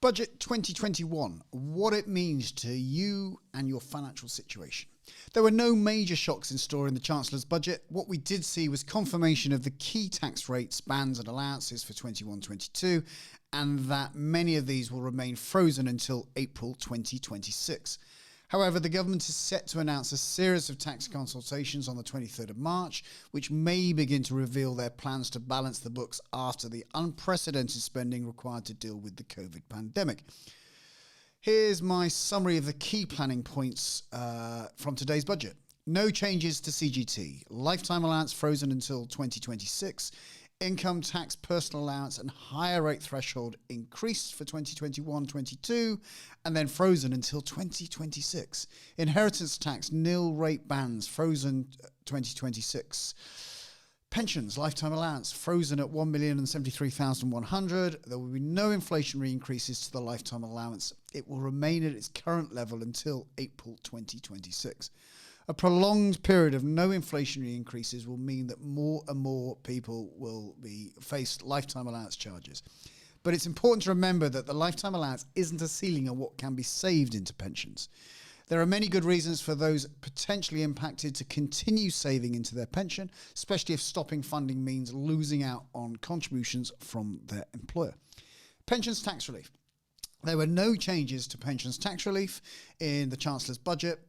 Budget 2021, what it means to you and your financial situation. There were no major shocks in store in the Chancellor's budget. What we did see was confirmation of the key tax rates, bands and allowances for 21-22, and that many of these will remain frozen until April 2026. However, the government is set to announce a series of tax consultations on the 23rd of March, which may begin to reveal their plans to balance the books after the unprecedented spending required to deal with the COVID pandemic. Here's my summary of the key planning points from today's budget. No changes to CGT. Lifetime allowance frozen until 2026. Income tax, personal allowance and higher rate threshold increased for 2021-22 and then frozen until 2026. Inheritance tax, nil rate bands, frozen 2026. Pensions, lifetime allowance, frozen at 1,073,100. There will be no inflationary increases to the lifetime allowance. It will remain at its current level until April 2026. A prolonged period of no inflationary increases will mean that more and more people will face lifetime allowance charges. But it's important to remember that the lifetime allowance isn't a ceiling on what can be saved into pensions. There are many good reasons for those potentially impacted to continue saving into their pension, especially if stopping funding means losing out on contributions from their employer. Pensions tax relief. There were no changes to pensions tax relief in the Chancellor's budget.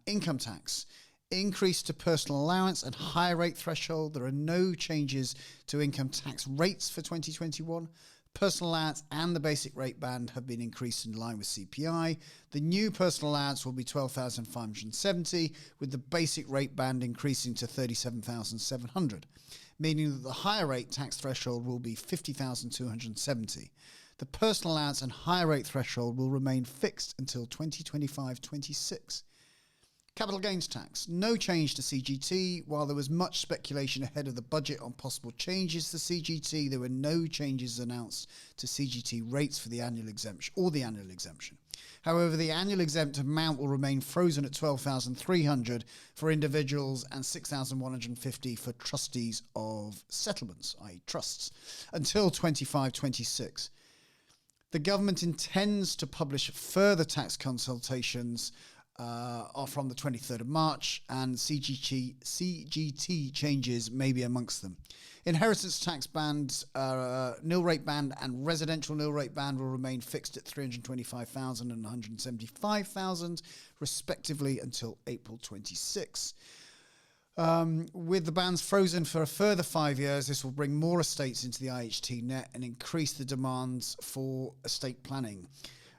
Income tax, increase to personal allowance and higher rate threshold. There are no changes to income tax rates for 2021. Personal allowance and the basic rate band have been increased in line with CPI. The new personal allowance will be $12,570, with the basic rate band increasing to $37,700, meaning that the higher rate tax threshold will be $50,270. The personal allowance and higher rate threshold will remain fixed until 2025-26. Capital gains tax. No change to CGT. While there was much speculation ahead of the budget on possible changes to CGT, there were no changes announced to CGT rates for the annual exemption or the annual exemption. However, the annual exempt amount will remain frozen at $12,300 for individuals and $6,150 for trustees of settlements, i.e. trusts, until 25-26. The government intends to publish further tax consultations from the 23rd of March, and CGT changes may be amongst them. Inheritance tax bands, nil rate band and residential nil rate band will remain fixed at $325,000 and $175,000 respectively until April 26. With the bands frozen for a further 5 years, this will bring more estates into the IHT net and increase the demands for estate planning.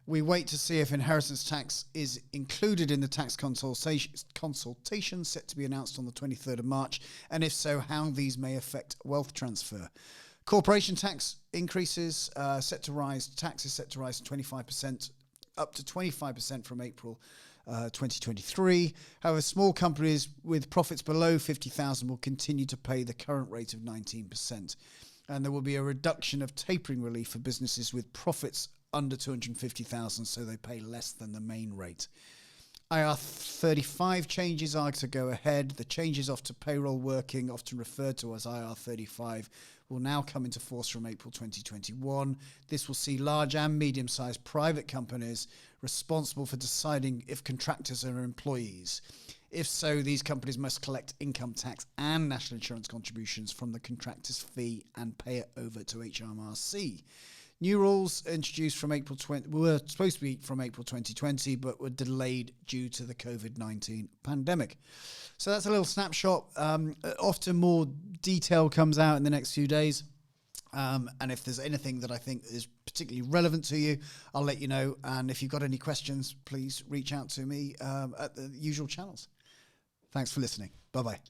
We wait to see if inheritance tax is included in the tax consultation set to be announced on the 23rd of March, and if so, how these may affect wealth transfer. Corporation tax increases set to rise to 25%, up to 25% from April 2023. However, small companies with profits below 50,000 will continue to pay the current rate of 19%. And there will be a reduction of tapering relief for businesses with profits under 250,000, so they pay less than the main rate. IR35 changes are to go ahead. The changes off to payroll working, often referred to as IR35, will now come into force from April 2021. This will see large and medium-sized private companies responsible for deciding if contractors are employees. If so, these companies must collect income tax and national insurance contributions from the contractor's fee and pay it over to HMRC. New rules introduced from were supposed to be from April 2020, but were delayed due to the COVID-19 pandemic. So that's a little snapshot. Often more detail comes out in the next few days. And if there's anything that I think is particularly relevant to you, I'll let you know. And if you've got any questions, please reach out to me at the usual channels. Thanks for listening. Bye-bye.